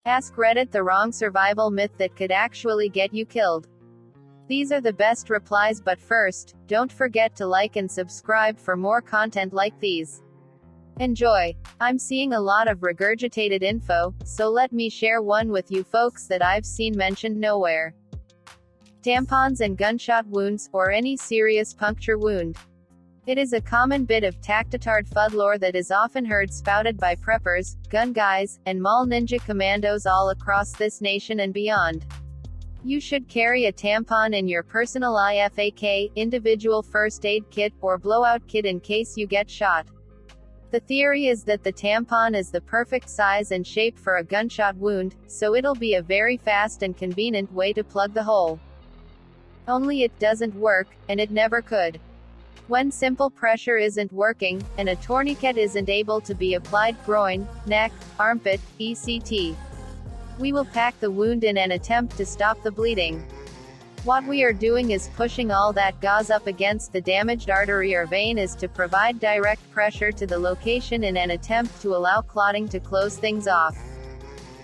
Ask Reddit the wrong survival myth that could actually get you killed. These are the best replies, but first, don't forget to like and subscribe for more content like these. Enjoy. I'm seeing a lot of regurgitated info, so let me share one with you folks that I've seen mentioned nowhere. Tampons and gunshot wounds, or any serious puncture wound. It is a common bit of tactitard FUD lore that is often heard spouted by preppers, gun guys, and mall ninja commandos all across this nation and beyond. You should carry a tampon in your personal IFAK, individual first aid kit, or blowout kit in case you get shot. The theory is that the tampon is the perfect size and shape for a gunshot wound, so it'll be a very fast and convenient way to plug the hole. Only it doesn't work, and it never could. When simple pressure isn't working, and a tourniquet isn't able to be applied groin, neck, armpit, etc. We will pack the wound in an attempt to stop the bleeding. What we are doing is pushing all that gauze up against the damaged artery or vein is to provide direct pressure to the location in an attempt to allow clotting to close things off.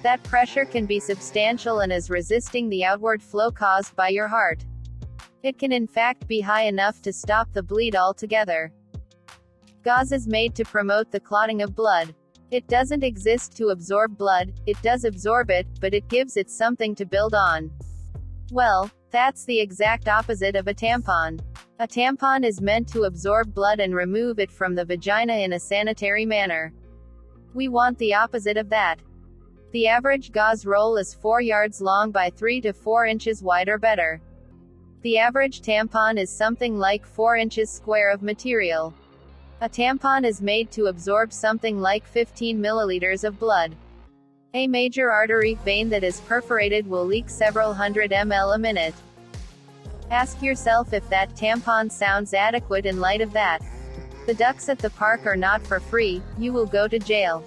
That pressure can be substantial and is resisting the outward flow caused by your heart. It can in fact be high enough to stop the bleed altogether. Gauze is made to promote the clotting of blood. It doesn't exist to absorb blood, it does absorb it, but it gives it something to build on. Well, that's the exact opposite of a tampon. A tampon is meant to absorb blood and remove it from the vagina in a sanitary manner. We want the opposite of that. The average gauze roll is 4 yards long by 3 to 4 inches wide or better. The average tampon is something like 4 inches square of material. A tampon is made to absorb something like 15 milliliters of blood. A major artery vein that is perforated will leak several hundred ml a minute. Ask yourself if that tampon sounds adequate in light of that. The ducks at the park are not for free, you will go to jail.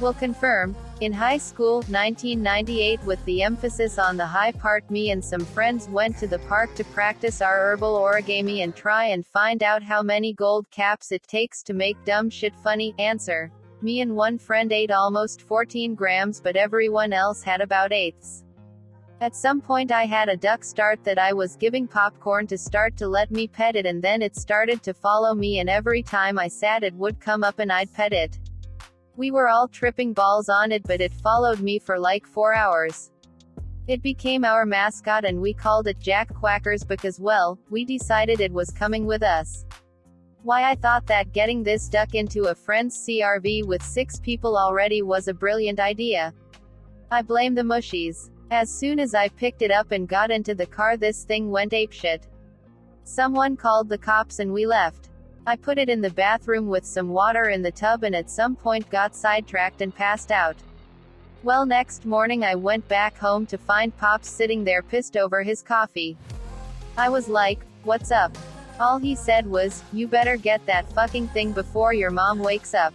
Will confirm. In high school, 1998, with the emphasis on the high part, me and some friends went to the park to practice our herbal origami and try and find out how many gold caps it takes to make dumb shit funny. Answer. Me and one friend ate almost 14 grams, but everyone else had about eighths. At some point I had a duck start that I was giving popcorn to start to let me pet it, and then it started to follow me, and every time I sat it would come up and I'd pet it. We were all tripping balls on it, but it followed me for like 4 hours. It became our mascot and we called it Jack Quackers because, well, we decided it was coming with us. Why, I thought that getting this duck into a friend's CRV with 6 people already was a brilliant idea. I blame the mushies. As soon as I picked it up and got into the car, this thing went apeshit. Someone called the cops and we left. I put it in the bathroom with some water in the tub and at some point got sidetracked and passed out. Well, next morning I went back home to find Pops sitting there pissed over his coffee. I was like, "What's up?" All he said was, "You better get that fucking thing before your mom wakes up."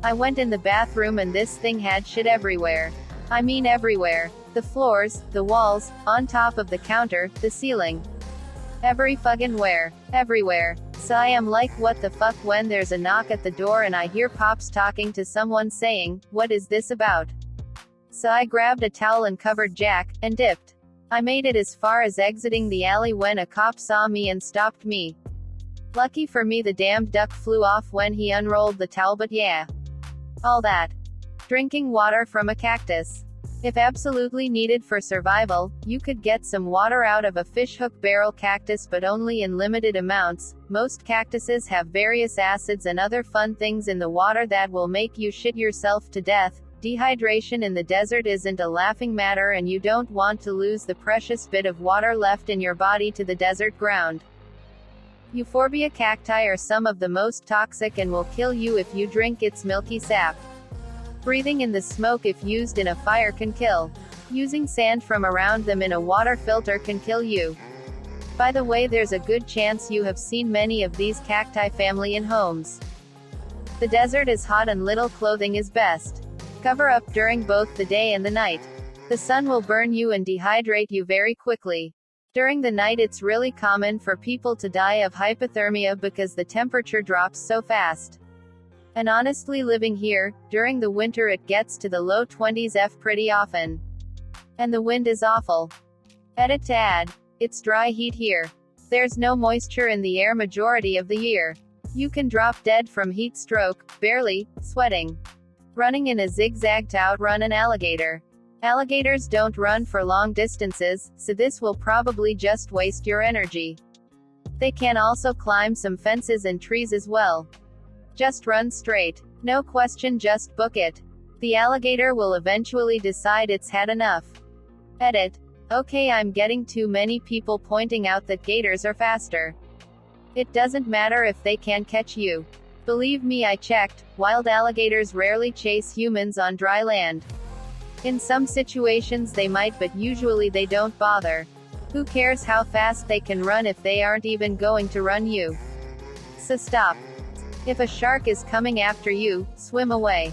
I went in the bathroom and this thing had shit everywhere. I mean everywhere. The floors, the walls, on top of the counter, the ceiling. Every fucking where. Everywhere. So I am like, what the fuck, when there's a knock at the door and I hear Pops talking to someone saying, "What is this about?" So I grabbed a towel and covered Jack, and dipped. I made it as far as exiting the alley when a cop saw me and stopped me. Lucky for me the damned duck flew off when he unrolled the towel, but yeah. All that. Drinking water from a cactus. If absolutely needed for survival, you could get some water out of a fishhook barrel cactus, but only in limited amounts. Most cactuses have various acids and other fun things in the water that will make you shit yourself to death. Dehydration in the desert isn't a laughing matter, and you don't want to lose the precious bit of water left in your body to the desert ground. Euphorbia cacti are some of the most toxic and will kill you if you drink its milky sap. Breathing in the smoke if used in a fire can kill. Using sand from around them in a water filter can kill you. By the way, there's a good chance you have seen many of these cacti family in homes. The desert is hot and little clothing is best. Cover up during both the day and the night. The sun will burn you and dehydrate you very quickly. During the night it's really common for people to die of hypothermia because the temperature drops so fast. And honestly, living here, during the winter it gets to the low 20s F pretty often. And the wind is awful. Edit to add. It's dry heat here. There's no moisture in the air majority of the year. You can drop dead from heat stroke, barely, sweating. Running in a zigzag to outrun an alligator. Alligators don't run for long distances, so this will probably just waste your energy. They can also climb some fences and trees as well. Just run straight. No question, just book it. The alligator will eventually decide it's had enough. Edit. Okay, I'm getting too many people pointing out that gators are faster. It doesn't matter if they can catch you. Believe me, I checked, wild alligators rarely chase humans on dry land. In some situations they might, but usually they don't bother. Who cares how fast they can run if they aren't even going to run you? So stop. If a shark is coming after you, swim away.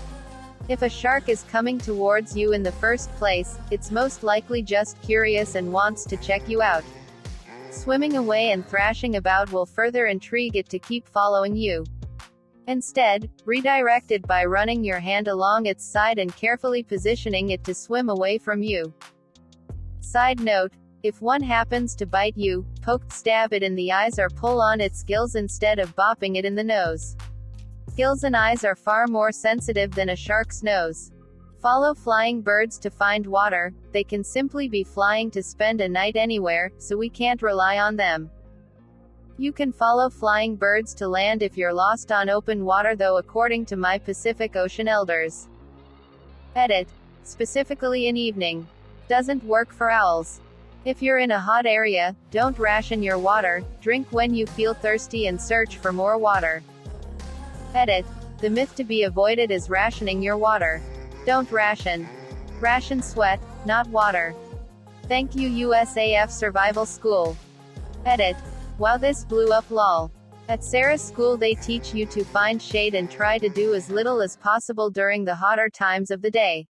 If a shark is coming towards you in the first place, it's most likely just curious and wants to check you out. Swimming away and thrashing about will further intrigue it to keep following you. Instead, redirect it by running your hand along its side and carefully positioning it to swim away from you. Side note, if one happens to bite you, stab it in the eyes or pull on its gills instead of bopping it in the nose. Gills and eyes are far more sensitive than a shark's nose. Follow flying birds to find water. They can simply be flying to spend a night anywhere, so we can't rely on them. You can follow flying birds to land if you're lost on open water, though, according to my Pacific Ocean elders. Edit. Specifically in evening. Doesn't work for owls. If you're in a hot area, don't ration your water, drink when you feel thirsty and search for more water. Edit. The myth to be avoided is rationing your water. Don't ration. Ration sweat, not water. Thank you USAF Survival School. Edit. Wow, this blew up lol. At Sarah's school they teach you to find shade and try to do as little as possible during the hotter times of the day.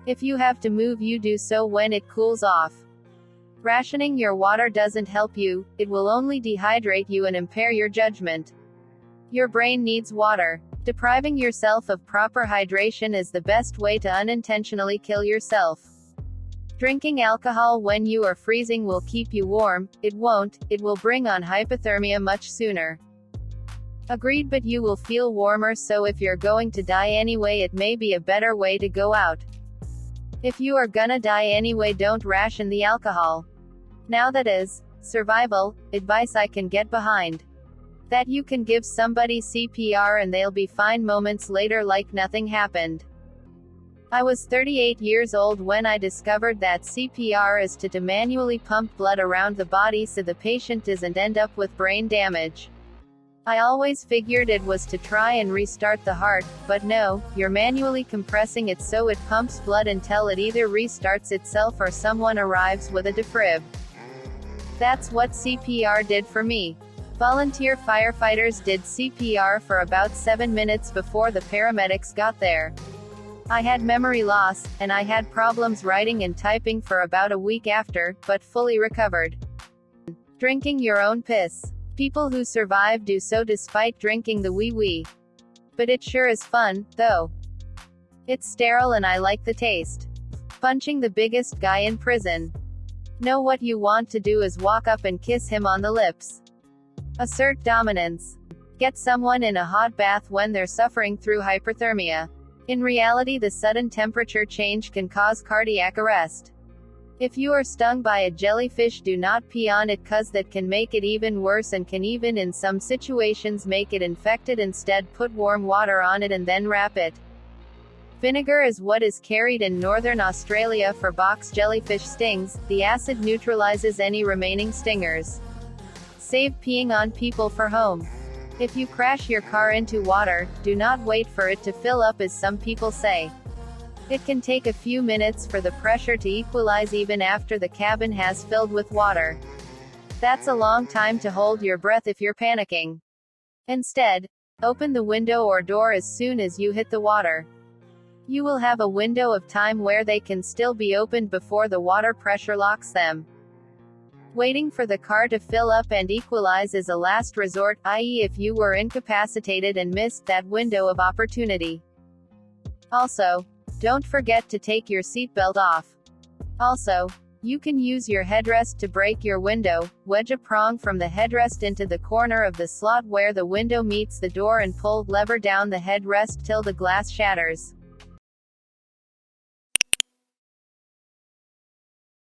If you have to move, you do so when it cools off. Rationing your water doesn't help you, it will only dehydrate you and impair your judgment. Your brain needs water. Depriving yourself of proper hydration is the best way to unintentionally kill yourself. Drinking alcohol when you are freezing will keep you warm, it will bring on hypothermia much sooner. Agreed, but you will feel warmer, so if you're going to die anyway, it may be a better way to go out. If you are gonna die anyway, don't ration the alcohol. Now that is survival advice I can get behind. That you can give somebody CPR and they'll be fine moments later like nothing happened. I was 38 years old when I discovered that CPR is to manually pump blood around the body so the patient doesn't end up with brain damage. I always figured it was to try and restart the heart, but no, you're manually compressing it so it pumps blood until it either restarts itself or someone arrives with a defib. That's what CPR did for me. Volunteer firefighters did CPR for about 7 minutes before the paramedics got there. I had memory loss, and I had problems writing and typing for about a week after, but fully recovered. Drinking your own piss. People who survive do so despite drinking the wee-wee. But it sure is fun, though. It's sterile and I like the taste. Punching the biggest guy in prison. Know what you want to do is walk up and kiss him on the lips. Assert dominance. Get someone in a hot bath when they're suffering through hyperthermia. In reality, the sudden temperature change can cause cardiac arrest. If you are stung by a jellyfish, do not pee on it, cause that can make it even worse and can even in some situations make it infected. Instead, put warm water on it and then wrap it. Vinegar is what is carried in northern Australia for box jellyfish stings. The acid neutralizes any remaining stingers. Save peeing on people for home. If you crash your car into water, do not wait for it to fill up, as some people say. It can take a few minutes for the pressure to equalize even after the cabin has filled with water. That's a long time to hold your breath if you're panicking. Instead, open the window or door as soon as you hit the water. You will have a window of time where they can still be opened before the water pressure locks them. Waiting for the car to fill up and equalize is a last resort, i.e. if you were incapacitated and missed that window of opportunity. Also, don't forget to take your seatbelt off. Also, you can use your headrest to break your window. Wedge a prong from the headrest into the corner of the slot where the window meets the door and pull lever down the headrest till the glass shatters.